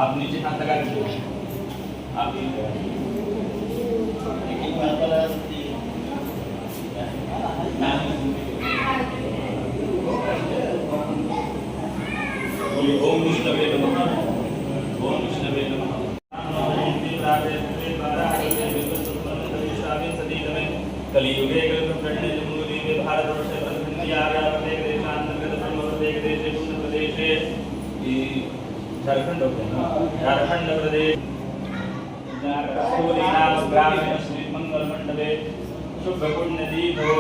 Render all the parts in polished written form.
आप नीचे हाथ लगा लीजिए। आप ओम विष्णवे नमः। ओम विष्णवे नमः। कलियुगे भारतवर्षे देशे झारखंड झारखंड प्रदेश ग्रामीण श्री मंगल मंडले शुभ पुण्य दीपो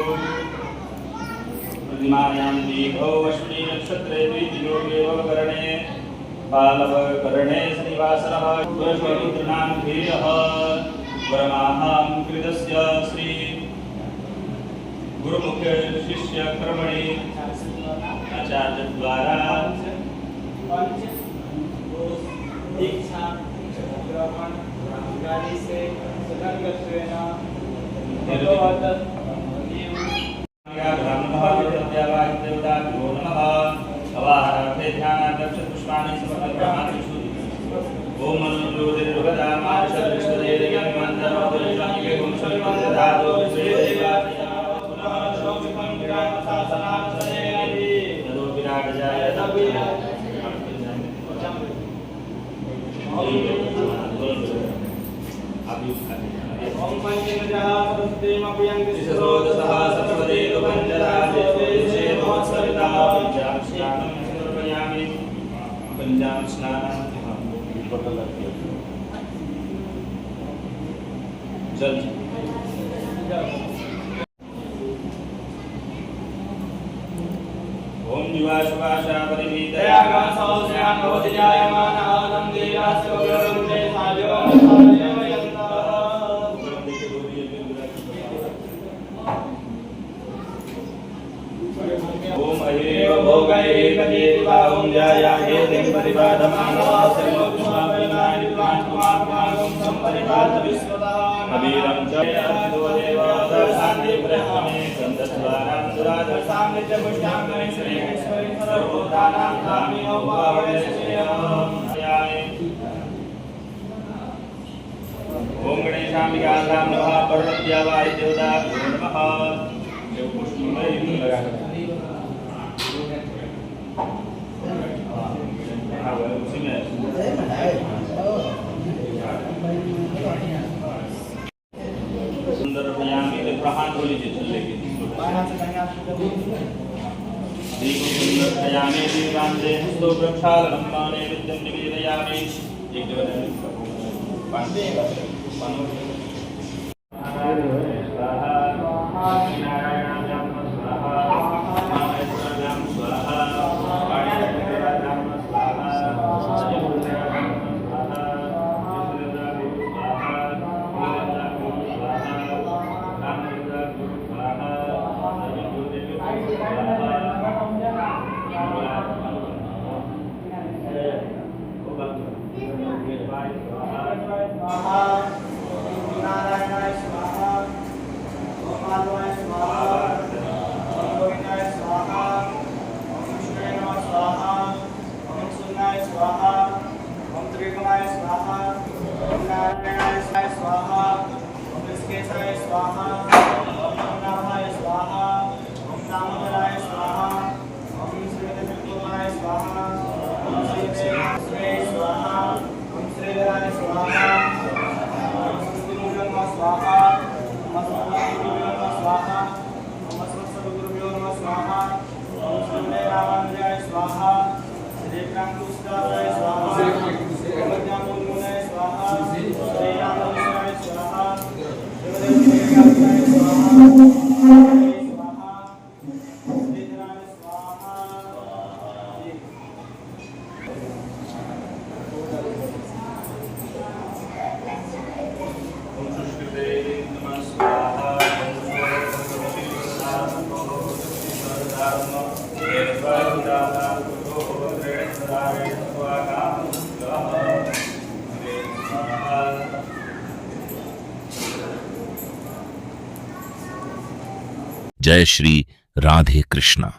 प्रतिमायां दीपो अश्विनी नक्षत्रे द्वितीयोगे वकरणे बालव करणे श्रीवासरः गुरुनाम धीरः वरमाहं कृतस्य श्री गुरुमुख्य शिष्य कर्मणि आचार्य द्वारा दीक्षा ग्रहण गाड़ी से सदंगत्वेन भगवत ओम ओम जीवाशुभाषा परिमीतया गासौस्यां भवति जायमानः नन्दिरास्य गुरुवन्दे साजो ओम अहेव भोगैः कजेति बाहुं जायाहे तिं परिपादमानवासरिमोक्षमापरिणायित्वान्त्वमात्मानं सम्परिपात विश्वदान् अवीरं च देव शान्ति ब्रह्मणे सन्दद्वारां दुरादर्शां नित्यपुष्टां गणेश्वरी सर्वभूतानां धामिनो भावयस्ययाय ओम गणेशाम्बिकां नमः पर्वत्यावाय देवता नमः देव पुष्प में लगा उसी में सुंदर भयामी के प्रहार हो लीजिए चलने की दीप सुंदर भयामी दीपांते स्तो वृक्षाल लंबाने विद्यम निवेदयामि एक जगह पांडे जय श्री राधे कृष्णा।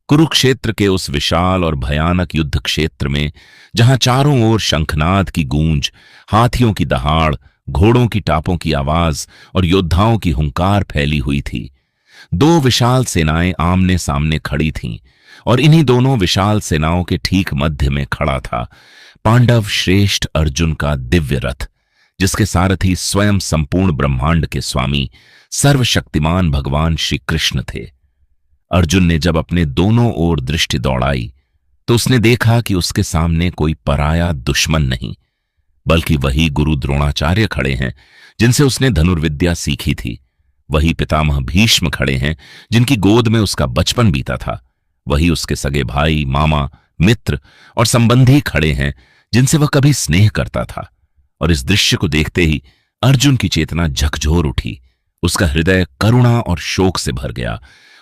कुरुक्षेत्र के उस विशाल और भयानक युद्ध क्षेत्र में, जहां चारों ओर शंखनाद की गूंज, हाथियों की दहाड़, घोड़ों की टापों की आवाज और योद्धाओं की हुंकार फैली हुई थी, दो विशाल सेनाएं आमने सामने खड़ी थीं और इन्हीं दोनों विशाल सेनाओं के ठीक मध्य में खड़ा था पांडव श्रेष्ठ अर्जुन का दिव्य रथ, जिसके सारथी स्वयं संपूर्ण ब्रह्मांड के स्वामी सर्वशक्तिमान भगवान श्री कृष्ण थे। अर्जुन ने जब अपने दोनों ओर दृष्टि दौड़ाई तो उसने देखा कि उसके सामने कोई पराया दुश्मन नहीं, बल्कि वही गुरु द्रोणाचार्य खड़े हैं जिनसे उसने धनुर्विद्या सीखी थी। वही पितामह भीष्म खड़े हैं जिनकी गोद में उसका बचपन बीता था। वही उसके सगे भाई, मामा, मित्र और संबंधी खड़े हैं जिनसे वह कभी स्नेह करता था। और इस दृश्य को देखते ही अर्जुन की चेतना झकझोर उठी। उसका हृदय करुणा और शोक से भर गया।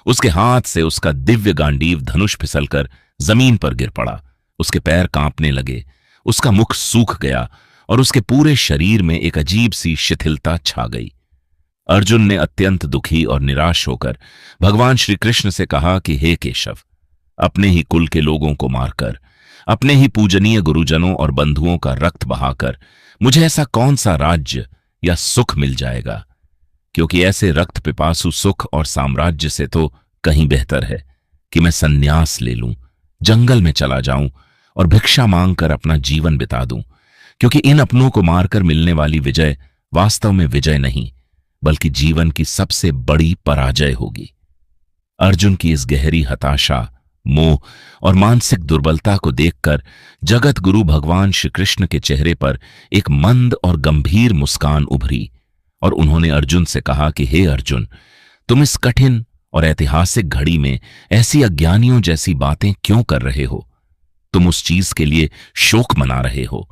उसके हाथ से उसका दिव्य गांडीव धनुष फिसलकर जमीन पर गिर पड़ा। उसके पैर कांपने लगे, उसका मुख सूख गया और उसके पूरे शरीर में एक अजीब सी शिथिलता छा गई। अर्जुन ने अत्यंत दुखी और निराश होकर भगवान श्री कृष्ण से कहा कि हे केशव, अपने ही कुल के लोगों को मारकर, अपने ही पूजनीय गुरुजनों और बंधुओं का रक्त बहाकर मुझे ऐसा कौन सा राज्य या सुख मिल जाएगा, क्योंकि ऐसे रक्त पिपासु सुख और साम्राज्य से तो कहीं बेहतर है कि मैं संन्यास ले लूं, जंगल में चला जाऊं और भिक्षा मांगकर अपना जीवन बिता दूं, क्योंकि इन अपनों को मारकर मिलने वाली विजय वास्तव में विजय नहीं, बल्कि जीवन की सबसे बड़ी पराजय होगी। अर्जुन की इस गहरी हताशा, मोह और मानसिक दुर्बलता को देखकर जगत गुरु भगवान श्री कृष्ण के चेहरे पर एक मंद और गंभीर मुस्कान उभरी और उन्होंने अर्जुन से कहा कि हे अर्जुन, तुम इस कठिन और ऐतिहासिक घड़ी में ऐसी अज्ञानियों जैसी बातें क्यों कर रहे हो? तुम उस चीज के लिए शोक मना रहे हो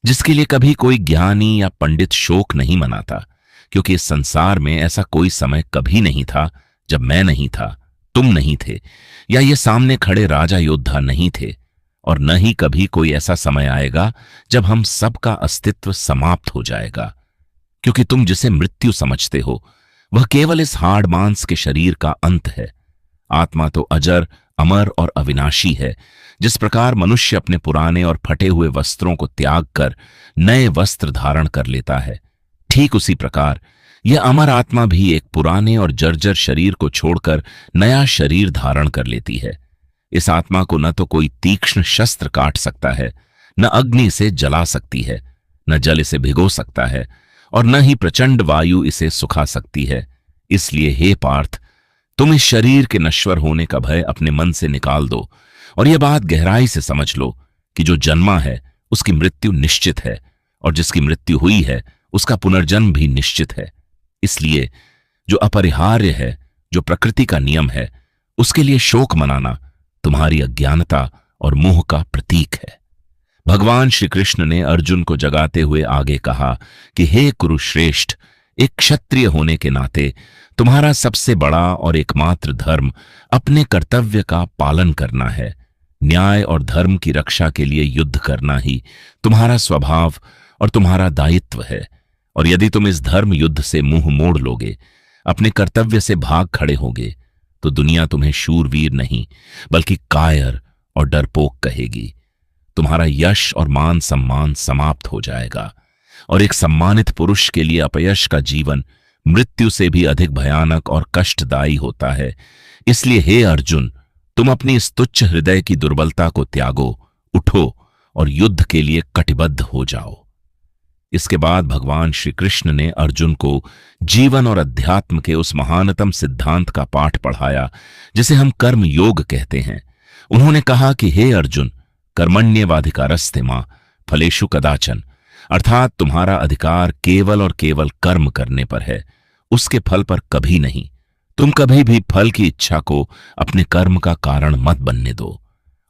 जिसके लिए कभी कोई ज्ञानी या पंडित शोक नहीं मनाता, क्योंकि इस संसार में ऐसा कोई समय कभी नहीं था जब मैं नहीं था, तुम नहीं थे, या ये सामने खड़े राजा योद्धा नहीं थे, और न ही कभी कोई ऐसा समय आएगा जब हम सबका अस्तित्व समाप्त हो जाएगा। क्योंकि तुम जिसे मृत्यु समझते हो वह केवल इस हाड़ मांस के शरीर का अंत है। आत्मा तो अजर, अमर और अविनाशी है। जिस प्रकार मनुष्य अपने पुराने और फटे हुए वस्त्रों को त्याग कर नए वस्त्र धारण कर लेता है, ठीक उसी प्रकार यह अमर आत्मा भी एक पुराने और जर्जर शरीर को छोड़कर नया शरीर धारण कर लेती है। इस आत्मा को न तो कोई तीक्ष्ण शस्त्र काट सकता है, न अग्नि से जला सकती है, न जल इसे भिगो सकता है, और न ही प्रचंड वायु इसे सुखा सकती है। इसलिए हे पार्थ, तुम इस शरीर के नश्वर होने का भय अपने मन से निकाल दो और यह बात गहराई से समझ लो कि जो जन्मा है उसकी मृत्यु निश्चित है, और जिसकी मृत्यु हुई है उसका पुनर्जन्म भी निश्चित है। इसलिए जो अपरिहार्य है, जो प्रकृति का नियम है, उसके लिए शोक मनाना तुम्हारी अज्ञानता और मोह का प्रतीक है। भगवान श्री कृष्ण ने अर्जुन को जगाते हुए आगे कहा कि हे कुरुश्रेष्ठ, एक क्षत्रिय होने के नाते तुम्हारा सबसे बड़ा और एकमात्र धर्म अपने कर्तव्य का पालन करना है। न्याय और धर्म की रक्षा के लिए युद्ध करना ही तुम्हारा स्वभाव और तुम्हारा दायित्व है। और यदि तुम इस धर्म युद्ध से मुंह मोड़ लोगे, अपने कर्तव्य से भाग खड़े होगे, तो दुनिया तुम्हें शूरवीर नहीं बल्कि कायर और डरपोक कहेगी। तुम्हारा यश और मान सम्मान समाप्त हो जाएगा, और एक सम्मानित पुरुष के लिए अपयश का जीवन मृत्यु से भी अधिक भयानक और कष्टदायी होता है। इसलिए हे अर्जुन, तुम अपनी इस तुच्छ हृदय की दुर्बलता को त्यागो, उठो और युद्ध के लिए कटिबद्ध हो जाओ। इसके बाद भगवान श्री कृष्ण ने अर्जुन को जीवन और अध्यात्म के उस महानतम सिद्धांत का पाठ पढ़ाया जिसे हम कर्म योग कहते हैं। उन्होंने कहा कि हे अर्जुन, कर्मण्येवाधिकारस्ते मां फलेषु कदाचन, अर्थात तुम्हारा अधिकार केवल और केवल कर्म करने पर है उसके फल पर कभी नहीं। तुम कभी भी फल की इच्छा को अपने कर्म का कारण मत बनने दो,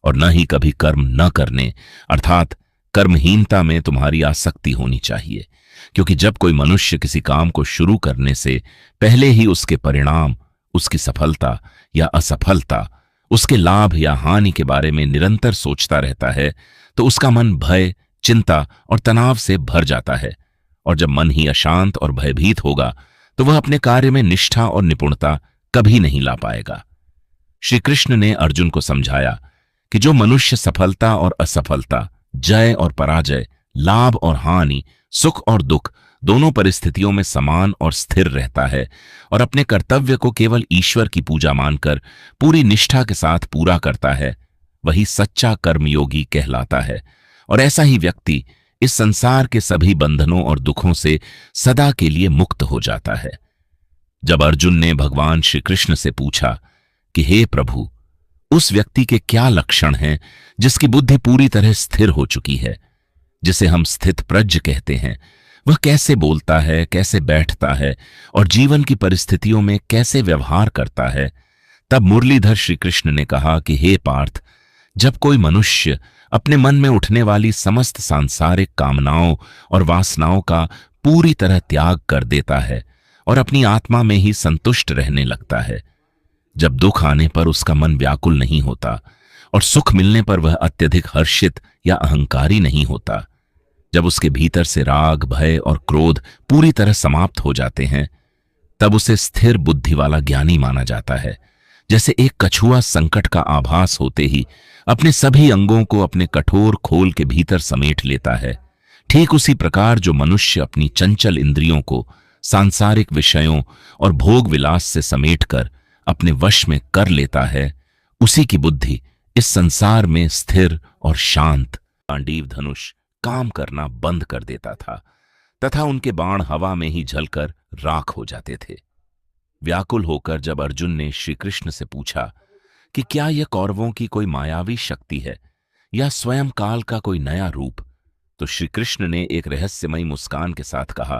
और न ही कभी कर्म न करने अर्थात कर्महीनता में तुम्हारी आसक्ति होनी चाहिए। क्योंकि जब कोई मनुष्य किसी काम को शुरू करने से पहले ही उसके परिणाम, उसकी सफलता या असफलता, उसके लाभ या हानि के बारे में निरंतर सोचता रहता है, तो उसका मन भय, चिंता और तनाव से भर जाता है। और जब मन ही अशांत और भयभीत होगा तो वह अपने कार्य में निष्ठा और निपुणता कभी नहीं ला पाएगा। श्री कृष्ण ने अर्जुन को समझाया कि जो मनुष्य सफलता और असफलता, जय और पराजय, लाभ और हानि, सुख और दुख दोनों परिस्थितियों में समान और स्थिर रहता है और अपने कर्तव्य को केवल ईश्वर की पूजा मानकर पूरी निष्ठा के साथ पूरा करता है, वही सच्चा कर्मयोगी कहलाता है। और ऐसा ही व्यक्ति इस संसार के सभी बंधनों और दुखों से सदा के लिए मुक्त हो जाता है। जब अर्जुन ने भगवान श्री कृष्ण से पूछा कि हे प्रभु, उस व्यक्ति के क्या लक्षण हैं जिसकी बुद्धि पूरी तरह स्थिर हो चुकी है, जिसे हम स्थित प्रज्ञ कहते हैं, वह कैसे बोलता है, कैसे बैठता है और जीवन की परिस्थितियों में कैसे व्यवहार करता है, तब मुरलीधर श्री कृष्ण ने कहा कि हे पार्थ, जब कोई मनुष्य अपने मन में उठने वाली समस्त सांसारिक कामनाओं और वासनाओं का पूरी तरह त्याग कर देता है और अपनी आत्मा में ही संतुष्ट रहने लगता है, जब दुख आने पर उसका मन व्याकुल नहीं होता और सुख मिलने पर वह अत्यधिक हर्षित या अहंकारी नहीं होता, जब उसके भीतर से राग, भय और क्रोध पूरी तरह समाप्त हो जाते हैं, तब उसे स्थिर बुद्धि वाला ज्ञानी माना जाता है। जैसे एक कछुआ संकट का आभास होते ही अपने सभी अंगों को अपने कठोर खोल के भीतर समेट लेता है, ठीक उसी प्रकार जो मनुष्य अपनी चंचल इंद्रियों को सांसारिक विषयों और भोग विलास से समेटकर अपने वश में कर लेता है, उसी की बुद्धि इस संसार में स्थिर और शांत। गांडीव धनुष काम करना बंद कर देता था तथा उनके बाण हवा में ही जलकर राख हो जाते थे। व्याकुल होकर जब अर्जुन ने श्री कृष्ण से पूछा कि क्या यह कौरवों की कोई मायावी शक्ति है या स्वयं काल का कोई नया रूप, तो श्री कृष्ण ने एक रहस्यमयी मुस्कान के साथ कहा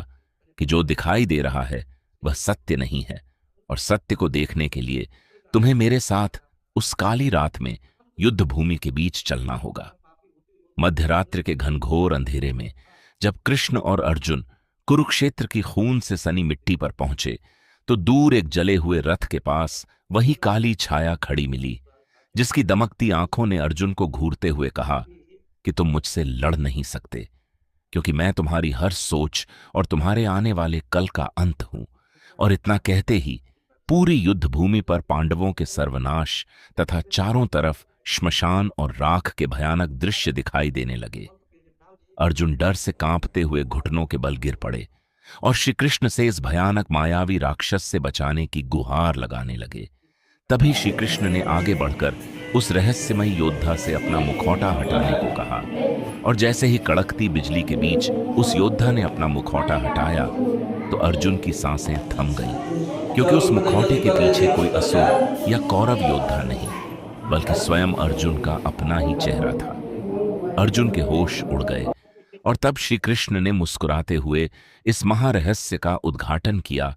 कि जो दिखाई दे रहा है वह सत्य नहीं है, और सत्य को देखने के लिए तुम्हें मेरे साथ उस काली रात में युद्ध भूमि के बीच चलना होगा। मध्यरात्रि के घनघोर अंधेरे में जब कृष्ण और अर्जुन कुरुक्षेत्र की खून से सनी मिट्टी पर पहुंचे, तो दूर एक जले हुए रथ के पास वही काली छाया खड़ी मिली, जिसकी दमकती आंखों ने अर्जुन को घूरते हुए कहा कि तुम मुझसे लड़ नहीं सकते, क्योंकि मैं तुम्हारी हर सोच और तुम्हारे आने वाले कल का अंत हूं। और इतना कहते ही पूरी युद्ध भूमि पर पांडवों के सर्वनाश तथा चारों तरफ श्मशान और राख के भयानक दृश्य दिखाई देने लगे। अर्जुन डर से कांपते हुए घुटनों के बल गिर पड़े और श्री कृष्ण से इस भयानक मायावी राक्षस से बचाने की गुहार लगाने लगे। तभी श्री कृष्ण ने आगे बढ़कर उस रहस्यमयी योद्धा से अपना मुखौटा हटाने को कहा, और जैसे ही कड़कती बिजली के बीच उस योद्धा ने अपना मुखौटा हटाया तो अर्जुन की सांसें थम गईं, क्योंकि उस मुखौटे के पीछे कोई असुर या कौरव योद्धा नहीं, बल्कि स्वयं अर्जुन का अपना ही चेहरा था। अर्जुन के होश उड़ गए और तब श्री कृष्ण ने मुस्कुराते हुए इस महारहस्य का उद्घाटन किया